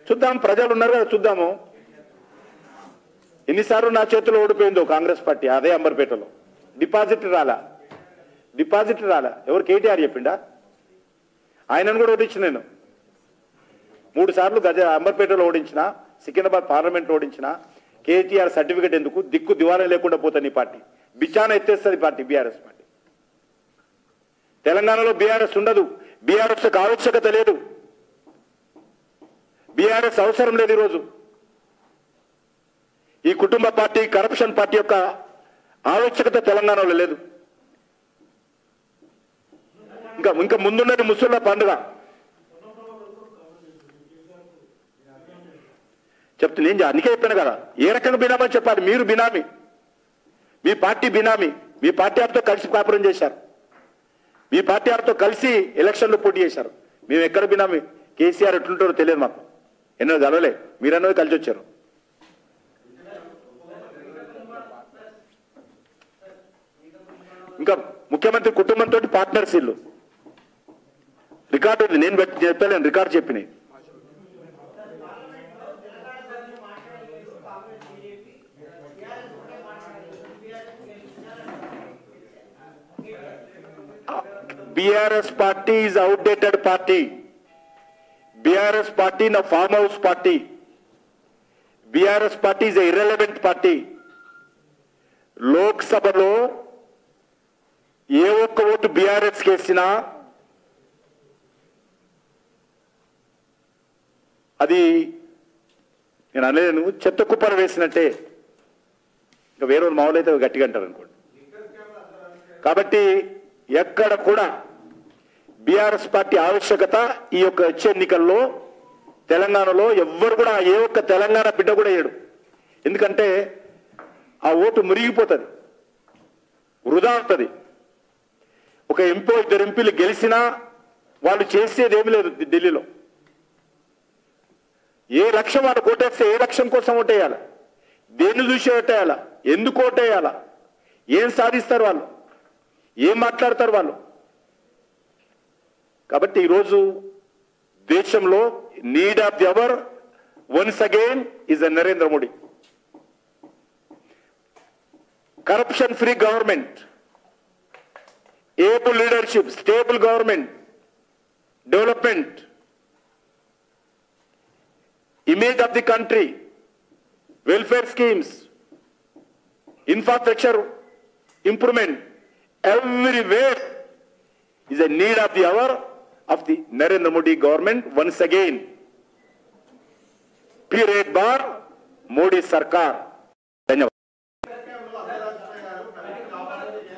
చూద్దాం, ప్రజలు ఉన్నారు కదా, చూద్దాము. ఎన్నిసార్లు నా చేతిలో ఓడిపోయిందో కాంగ్రెస్ పార్టీ, అదే అంబర్పేటలో. డిపాజిట్ రాలా. ఎవరు? కేటీఆర్ చెప్పిండా? ఆయనను కూడా ఓడించిన నేను 3 సార్లు అంబర్పేటలో ఓడించిన, సికింద్రాబాద్ పార్లమెంట్ ఓడించిన. కేటీఆర్ సర్టిఫికెట్ ఎందుకు? దిక్కు దివాలా లేకుండా పోతుంది ఈ పార్టీ. బిచాన ఎత్తేస్తుంది పార్టీ, బీఆర్ఎస్ పార్టీ. తెలంగాణలో బీఆర్ఎస్ ఉండదు. బీఆర్ఎస్ ఆవశ్యకత లేదు. బీఆర్ఎస్ అవసరం లేదు ఈరోజు. ఈ కుటుంబ పార్టీ, కరప్షన్ పార్టీ యొక్క ఆవశ్యకత తెలంగాణలో లేదు. ఇంకా ముందున్నది ముస్లింల పండుగ. చెప్తుంది ఏం అందుకే చెప్పాను కదా, ఏ రకంగా బినామని చెప్పాలి. మీరు బినామీ, మీ పార్టీ బినామీ. మీ పార్టీ వారితో కలిసి కాపురం చేశారు, మీ పార్టీ వారితో కలిసి ఎలక్షన్లో పోటీ చేశారు. మేము ఎక్కడ బినామీ? కేసీఆర్ ఎట్లుంటారో తెలియదు మాకు, ఎన్నో కలవలే. మీరన్నది కలిసి వచ్చారు. ఇంకా ముఖ్యమంత్రి కుటుంబంతో పార్ట్నర్స్ ఇల్లు రికార్డు ఉంది. నేను చెప్పలేను, record చెప్పినాయి. BRS party is outdated party. BRS party na farmhouse party. BRS party is a irrelevant party. Lok Sabhalo ఏ ఒక్క ఓటు BRS కేసినా అది నేను అనలేను, చెత్త కుప్పలు వేసినట్టే. ఇంకా వేరే మామూలు అయితే గట్టిగా అంటారు అనుకోండి. కాబట్టి ఎక్కడ కూడా బీఆర్ఎస్ పార్టీ ఆవశ్యకత ఈ యొక్క వచ్చే ఎన్నికల్లో తెలంగాణలో ఎవ్వరు కూడా, ఏ ఒక్క తెలంగాణ బిడ్డ కూడా వేయడు. ఎందుకంటే ఆ ఓటు మురిగిపోతుంది, వృధా అవుతుంది. ఒక ఎంపీ, 2 ఎంపీలు గెలిచినా వాళ్ళు చేసేది ఏమి లేదు. ఢిల్లీలో ఏ లక్ష్యం వాళ్ళు ఓటేస్తే ఏ లక్ష్యం కోసం ఓటేయాలా, దేన్ని చూసి ఓటేయాలా, ఎందుకు ఓటేయాలా, ఏం సాధిస్తారు వాళ్ళు, ఏం మాట్లాడతారు వాళ్ళు. కాబట్టి ఈరోజు దేశంలో need of the hour once again is a Narendra Modi. Corruption free government, able leadership, stable government, development, image of the country, welfare schemes, infrastructure improvement, everywhere is a need of the hour of the Narendra Modi government once again. Period bar Modi Sarkar.